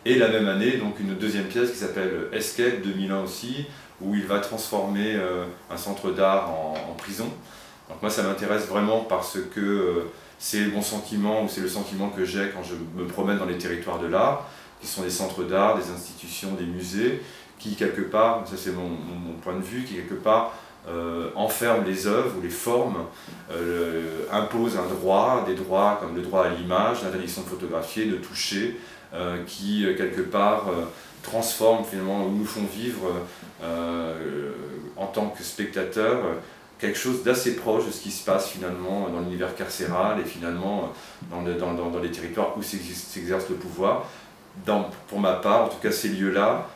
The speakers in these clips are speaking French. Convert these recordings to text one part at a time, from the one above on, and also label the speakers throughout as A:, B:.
A: Et la même année, donc une deuxième pièce qui s'appelle Escape 2001 aussi, où il va transformer un centre d'art en prison. Donc moi ça m'intéresse vraiment parce que c'est mon sentiment, ou c'est le sentiment que j'ai quand je me promène dans les territoires de l'art, qui sont des centres d'art, des institutions, des musées, qui quelque part, ça c'est mon point de vue, qui quelque part enferment les œuvres ou les formes, imposent un droit, des droits comme le droit à l'image, l'interdiction de photographier, de toucher, qui quelque part transforment finalement, ou nous font vivre en tant que spectateurs quelque chose d'assez proche de ce qui se passe finalement dans l'univers carcéral et finalement dans les territoires où s'exerce le pouvoir. Pour ma part, en tout cas ces lieux-là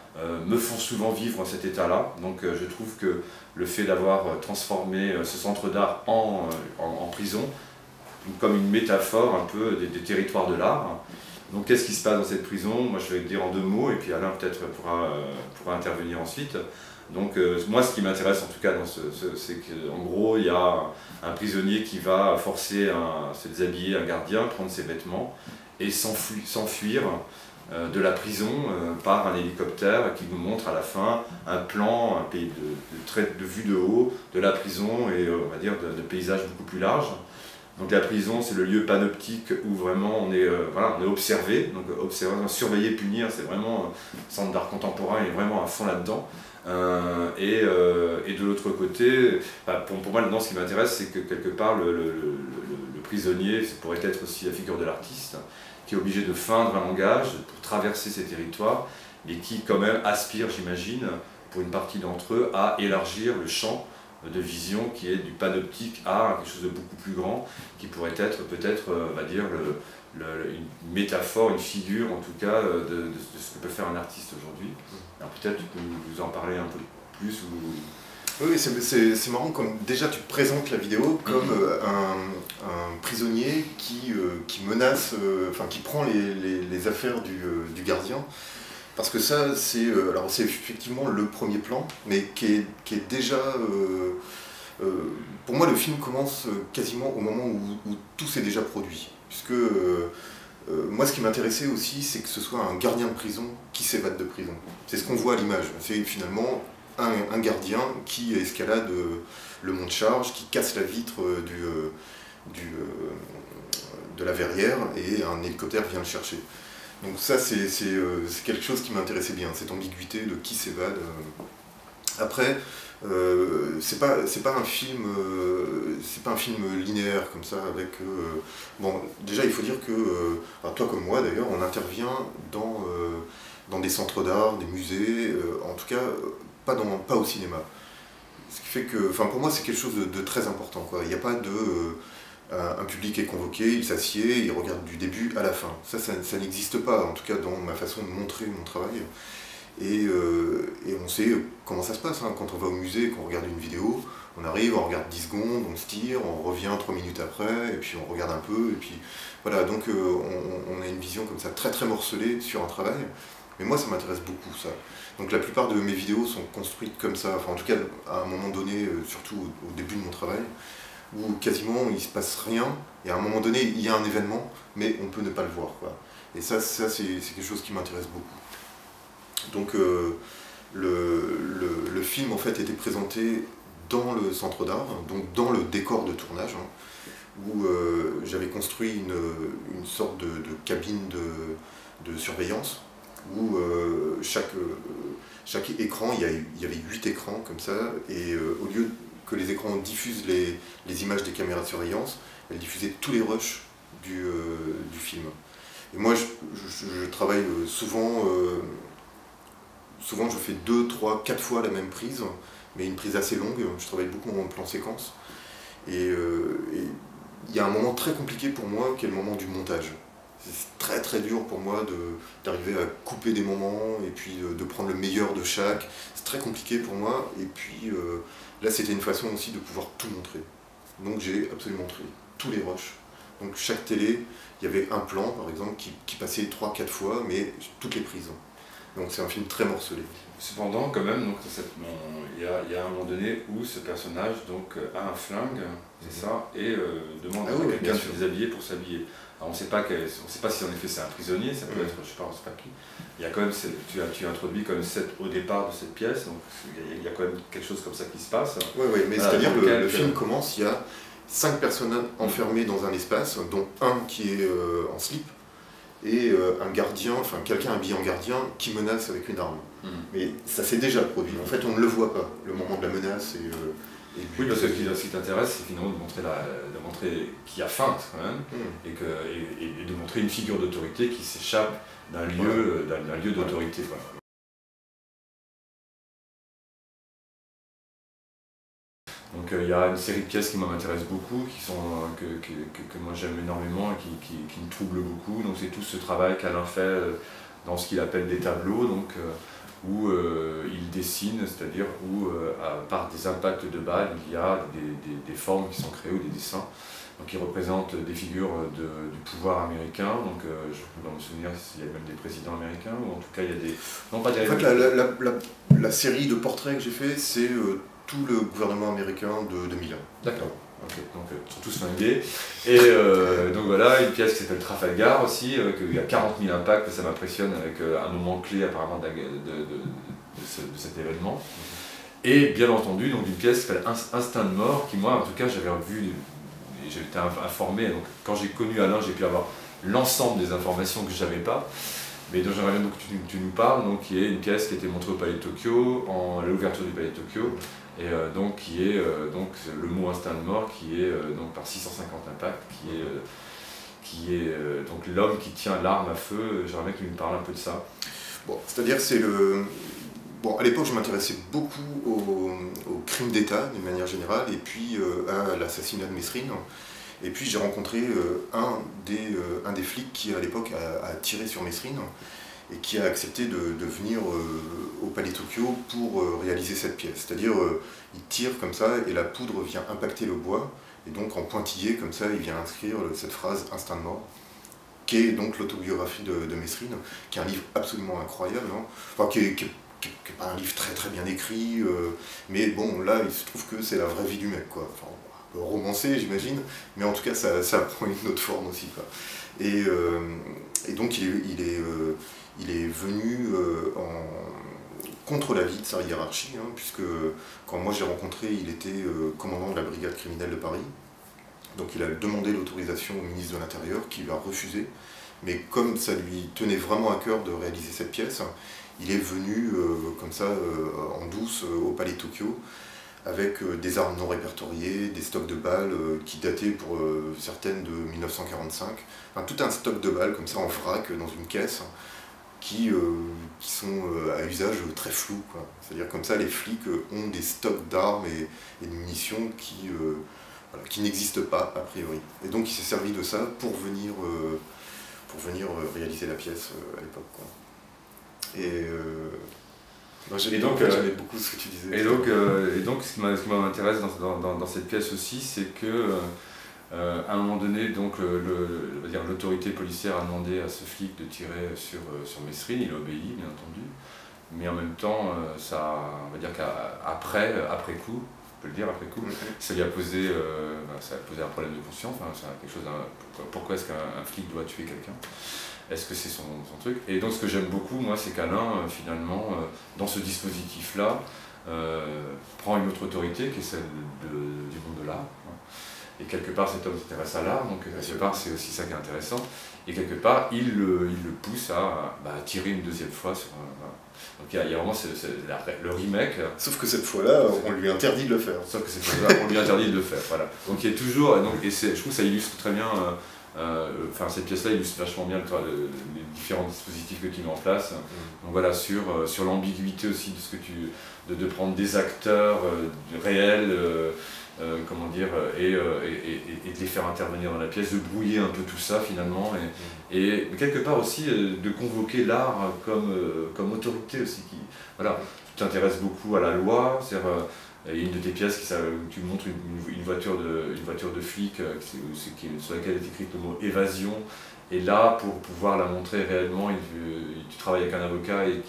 A: me font souvent vivre cet état-là. Donc je trouve que le fait d'avoir transformé ce centre d'art en prison, comme une métaphore un peu des territoires de l'art. Donc qu'est-ce qui se passe dans cette prison? Moi je vais le dire en deux mots et puis Alain peut-être pourra intervenir ensuite. Donc moi ce qui m'intéresse en tout cas c'est qu'en gros il y a un prisonnier qui va forcer à se déshabiller, un gardien, prendre ses vêtements et s'enfuir de la prison par un hélicoptère qui nous montre à la fin un plan, un pays de vue de haut de la prison et on va dire de paysages beaucoup plus larges. Donc la prison, c'est le lieu panoptique où vraiment on est, voilà, on est observé, donc observer, surveiller, punir, c'est vraiment le centre d'art contemporain, il est vraiment à fond là-dedans. Et de l'autre côté, pour moi là-dedans ce qui m'intéresse c'est que quelque part le prisonnier, ça pourrait être aussi la figure de l'artiste, qui est obligé de feindre un langage pour traverser ces territoires, mais qui quand même aspire, j'imagine, pour une partie d'entre eux, à élargir le champ de vision qui est du panoptique à quelque chose de beaucoup plus grand, qui pourrait être peut-être, on va dire, une métaphore, une figure en tout cas de ce que peut faire un artiste aujourd'hui. Alors peut-être tu peux nous en parler un peu plus ou...
B: Oui, c'est marrant, comme déjà tu présentes la vidéo comme un prisonnier qui menace, enfin qui prend les affaires du gardien. Parce que ça, c'est effectivement le premier plan, mais qui est déjà... pour moi, le film commence quasiment au moment où tout s'est déjà produit. Puisque moi, ce qui m'intéressait aussi, c'est que ce soit un gardien de prison qui s'évade de prison. C'est ce qu'on voit à l'image. C'est finalement un gardien qui escalade le mont de charge, qui casse la vitre de la verrière et un hélicoptère vient le chercher. Donc ça, c'est quelque chose qui m'intéressait bien, cette ambiguïté de qui s'évade. Après, c'est pas un film linéaire comme ça, avec... bon, déjà, il faut dire que, toi comme moi d'ailleurs, on intervient dans des centres d'art, des musées, en tout cas, pas au cinéma. Ce qui fait que, pour moi, c'est quelque chose de très important, quoi. Il n'y a pas de... un public est convoqué, il s'assied, il regarde du début à la fin. Ça n'existe pas, en tout cas dans ma façon de montrer mon travail. Et on sait comment ça se passe, hein. Quand on va au musée, qu'on regarde une vidéo, on arrive, on regarde 10 secondes, on se tire, on revient 3 minutes après, et puis on regarde un peu, et puis voilà, donc on a une vision comme ça, très très morcelée sur un travail. Mais moi ça m'intéresse beaucoup ça. Donc la plupart de mes vidéos sont construites comme ça, enfin en tout cas à un moment donné, surtout au début de mon travail, où quasiment il ne se passe rien, et à un moment donné il y a un événement, mais on peut ne pas le voir, quoi. Et ça c'est quelque chose qui m'intéresse beaucoup. Donc le film en fait était présenté dans le centre d'art, donc dans le décor de tournage, hein, où j'avais construit une sorte de cabine de surveillance, où chaque écran, il y avait 8 écrans comme ça, et au lieu que les écrans diffusent les images des caméras de surveillance, elles diffusaient tous les rushs du film. Et moi je travaille souvent, je fais 2, 3, 4 fois la même prise, mais une prise assez longue, je travaille beaucoup en plan séquence. Et il y a un moment très compliqué pour moi qui est le moment du montage. C'est très très dur pour moi d'arriver à couper des moments et puis de prendre le meilleur de chaque. C'est très compliqué pour moi, et puis là c'était une façon aussi de pouvoir tout montrer. Donc j'ai absolument montré tous les rushs. Donc chaque télé, il y avait un plan par exemple qui passait 3, 4 fois, mais toutes les prises. Donc c'est un film très morcelé.
A: Cependant, quand même, donc, il y a un moment donné où ce personnage donc, a un flingue, c'est ça, et demande à quelqu'un de se déshabiller pour s'habiller. Alors on ne sait pas si en effet c'est un prisonnier, ça peut être, je sais pas qui. Il y a quand même, tu introduis quand même au départ de cette pièce, donc il y a quand même quelque chose comme ça qui se passe.
B: Oui, mais c'est-à-dire que le film commence, il y a 5 personnes enfermées dans un espace, dont un qui est en slip, et un gardien, enfin quelqu'un habillé en gardien, qui menace avec une arme. Mais ça s'est déjà produit, en fait on ne le voit pas, le moment de la menace
A: oui, parce que ce qui t'intéresse, c'est finalement de montrer qu'il y a feinte quand même, et de montrer une figure d'autorité qui s'échappe d'un lieu d'autorité. Donc il y a une série de pièces qui m'intéressent beaucoup, que moi j'aime énormément et qui me troublent beaucoup. Donc c'est tout ce travail qu'Alain fait dans ce qu'il appelle des tableaux, donc, où il dessine, c'est-à-dire où par des impacts de balles, il y a des formes qui sont créées ou des dessins. Donc il représente des figures du pouvoir américain, donc je peux me souvenir s'il y a même des présidents américains, ou en tout cas il y a des... Non, pas des...
B: En fait la série de portraits que j'ai fait, c'est tout le gouvernement américain de 2001.
A: D'accord. Okay. Donc ils sont tous flingués. Et donc voilà, une pièce qui s'appelle Trafalgar aussi, il y a 40 000 impacts, ça m'impressionne avec un moment clé apparemment de cet événement. Et bien entendu, donc une pièce qui s'appelle Instinct de mort, qui moi en tout cas j'avais vu, j'ai été informé, donc quand j'ai connu Alain, j'ai pu avoir l'ensemble des informations que je n'avais pas, mais dont j'aimerais bien que tu nous parles, donc qui est une pièce qui a été montrée au Palais de Tokyo, à l'ouverture du Palais de Tokyo, et donc qui est donc le mot instinct de mort qui est donc par 650 impacts, qui est donc l'homme qui tient l'arme à feu. J'aimerais bien que tu nous parles un peu de ça.
B: Bon, c'est-à-dire c'est le... Bon, à l'époque je m'intéressais beaucoup au crime d'État d'une manière générale, et puis à l'assassinat de Mesrine. Et puis j'ai rencontré un des flics qui à l'époque a tiré sur Mesrine, et qui a accepté de venir au Palais Tokyo pour réaliser cette pièce. C'est-à-dire, il tire comme ça et la poudre vient impacter le bois, et donc en pointillé comme ça, il vient inscrire cette phrase « Instinct de mort », qui est donc l'autobiographie de Mesrine, qui est un livre absolument incroyable, hein. Enfin, qui est pas un livre très bien écrit, mais bon, là, il se trouve que c'est la vraie vie du mec, quoi. Enfin, un peu romancé, j'imagine, mais en tout cas, ça prend une autre forme aussi, quoi. Et donc, il est venu contre l'avis de sa hiérarchie, hein, puisque quand moi j'ai rencontré, il était commandant de la brigade criminelle de Paris. Donc il a demandé l'autorisation au ministre de l'Intérieur, qui lui a refusé. Mais comme ça lui tenait vraiment à cœur de réaliser cette pièce, il est venu comme ça en douce au Palais Tokyo, avec des armes non répertoriées, des stocks de balles qui dataient pour certaines de 1945. Enfin, tout un stock de balles comme ça en vrac dans une caisse, qui sont à usage très flou. C'est-à-dire comme ça les flics ont des stocks d'armes et de munitions qui n'existent pas a priori. Et donc il s'est servi de ça pour venir réaliser la pièce à l'époque. J'aimais beaucoup ce que tu disais.
A: Et donc ce qui m'intéresse dans cette pièce aussi, c'est que à un moment donné, donc l'autorité policière a demandé à ce flic de tirer sur Mesrine, il a obéi bien entendu, mais en même temps, on va dire qu'après coup, on peut le dire après coup, ça lui a posé, un problème de conscience, c'est quelque chose. Pourquoi est-ce qu'un flic doit tuer quelqu'un? Est-ce que c'est son truc? Et donc ce que j'aime beaucoup, moi, c'est qu'Alain, finalement, dans ce dispositif-là, prend une autre autorité qui est celle du monde de l'art. Et quelque part, cet homme s'intéresse à l'art, donc quelque part, c'est aussi ça qui est intéressant. Et quelque part, il le pousse à tirer une deuxième fois sur Donc il y a vraiment le remake.
B: Sauf que cette fois-là, on lui interdit de le faire.
A: Sauf que cette fois-là, on lui interdit de le faire. Voilà. Donc il y a toujours, et je trouve que ça illustre très bien, cette pièce-là illustre vachement bien les différents dispositifs que tu mets en place. Donc voilà, sur l'ambiguïté aussi de ce que de prendre des acteurs réels. Et de les faire intervenir dans la pièce, de brouiller un peu tout ça finalement, et quelque part aussi de convoquer l'art comme autorité aussi. Voilà, tu t'intéresses beaucoup à la loi, il y a une de tes pièces où tu montres une voiture de flic sur laquelle est écrit le mot évasion, Et là, pour pouvoir la montrer réellement, tu travailles avec un avocat et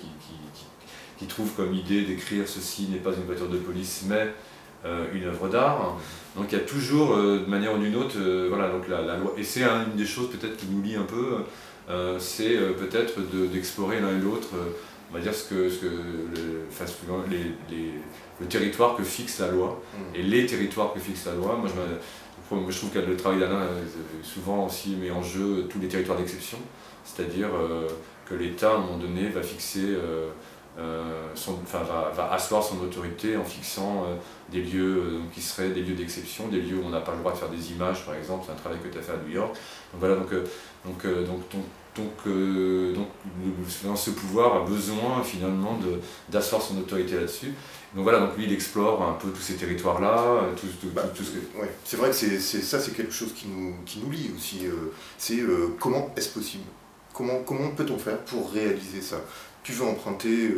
A: qui trouve comme idée d'écrire ceci n'est pas une voiture de police, mais une œuvre d'art. Donc il y a toujours, de manière ou d'une autre, voilà, donc la loi. Et c'est une des choses peut-être qui nous lie un peu, c'est peut-être d'explorer l'un et l'autre, on va dire le territoire que fixe la loi, et les territoires que fixe la loi. Moi je trouve que le travail d'Alain souvent aussi met en jeu tous les territoires d'exception, c'est-à-dire que l'État à un moment donné va fixer, va asseoir son autorité en fixant des lieux qui seraient des lieux d'exception, des lieux où on n'a pas le droit de faire des images par exemple, c'est un travail que tu as fait à New York. Donc voilà, ce pouvoir a besoin finalement d'asseoir son autorité là-dessus. Donc voilà, donc lui il explore un peu tous ces territoires-là, tout ce que...
B: Ouais. C'est vrai que c'est quelque chose qui nous lie aussi, comment est-ce possible? Comment peut-on faire pour réaliser ça? Tu veux emprunter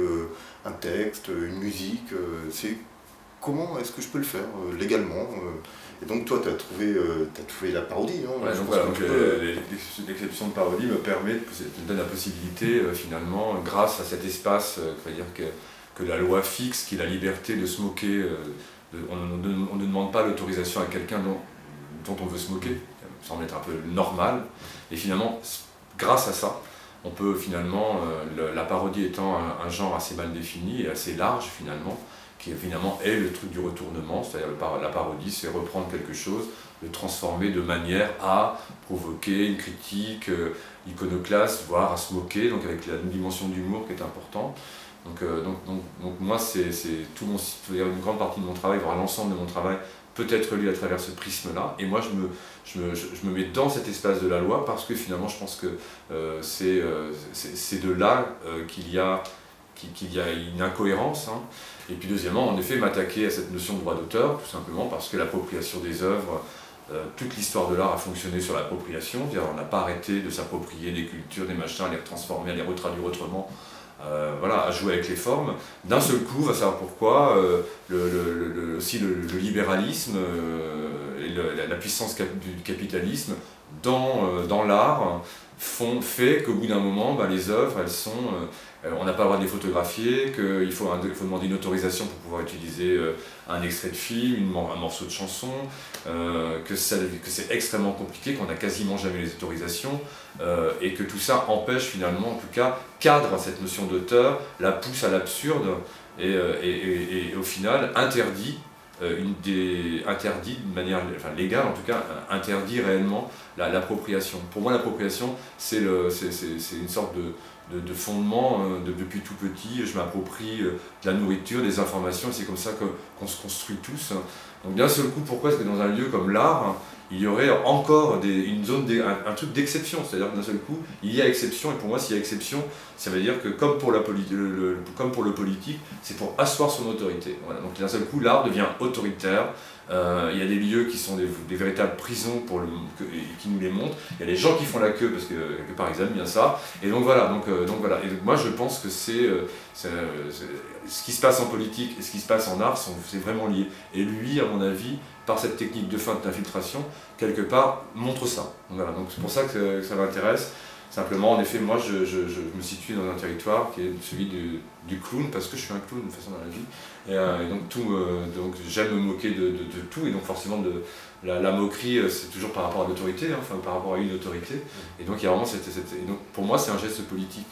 B: un texte, une musique, comment est-ce que je peux le faire légalement? Et donc toi, tu as trouvé la parodie, non?
A: Ouais, donc voilà, l'exception de parodie me donne la possibilité finalement, grâce à cet espace, que la loi fixe, qui est la liberté de se moquer, on ne demande pas l'autorisation à quelqu'un dont on veut se moquer, ça semble être un peu normal, et finalement, grâce à ça, on peut finalement, la parodie étant un genre assez mal défini et assez large finalement, qui finalement est le truc du retournement, c'est-à-dire la parodie, c'est reprendre quelque chose, le transformer de manière à provoquer une critique iconoclaste, voire à se moquer, donc avec la dimension d'humour qui est importante. Donc moi, c'est une grande partie de mon travail, voire l'ensemble de mon travail, peut être lu à travers ce prisme-là, et moi je me mets dans cet espace de la loi parce que finalement je pense que c'est de là qu'il y a une incohérence, hein. Et puis deuxièmement, en effet, m'attaquer à cette notion de droit d'auteur, tout simplement parce que l'appropriation des œuvres, toute l'histoire de l'art a fonctionné sur l'appropriation, c'est-à-dire on n'a pas arrêté de s'approprier des cultures, des machins, à les retransformer, à les retraduire autrement, voilà, à jouer avec les formes. D'un seul coup, on va savoir pourquoi, aussi le libéralisme et la puissance du capitalisme dans l'art fait qu'au bout d'un moment, les œuvres, elles sont... on n'a pas le droit de les photographier, qu'il faut demander une autorisation pour pouvoir utiliser un extrait de film, un morceau de chanson, que c'est extrêmement compliqué, qu'on n'a quasiment jamais les autorisations, et que tout ça empêche finalement, en tout cas, cadre cette notion d'auteur, la pousse à l'absurde, et au final interdit de manière légale, en tout cas, interdit réellement l'appropriation. Pour moi, l'appropriation, c'est une sorte de fondement. Depuis tout petit, je m'approprie de la nourriture, des informations, et c'est comme ça qu'on se construit tous. Donc d'un seul coup, pourquoi est-ce que dans un lieu comme l'art, il y aurait encore une zone, un truc d'exception, c'est-à-dire que d'un seul coup, il y a exception, et pour moi, s'il y a exception, ça veut dire que comme pour le politique, c'est pour asseoir son autorité. Voilà. Donc d'un seul coup, l'art devient autoritaire. Il y a des lieux qui sont des véritables prisons qui nous les montrent. Il y a des gens qui font la queue parce que quelque part ils aiment bien ça. Et donc voilà. Voilà. Et donc moi je pense que ce qui se passe en politique et ce qui se passe en art, c'est vraiment lié. Et lui, à mon avis, par cette technique de feinte d'infiltration, quelque part montre ça. Donc voilà. Donc c'est pour ça que ça m'intéresse. Simplement, en effet, moi, je me situe dans un territoire qui est celui du clown, parce que je suis un clown de toute façon dans la vie. Et donc j'aime me moquer de tout, et donc forcément, la moquerie, c'est toujours par rapport à l'autorité, hein, enfin par rapport à une autorité. Et donc, il y a vraiment donc, pour moi, c'est un geste politique.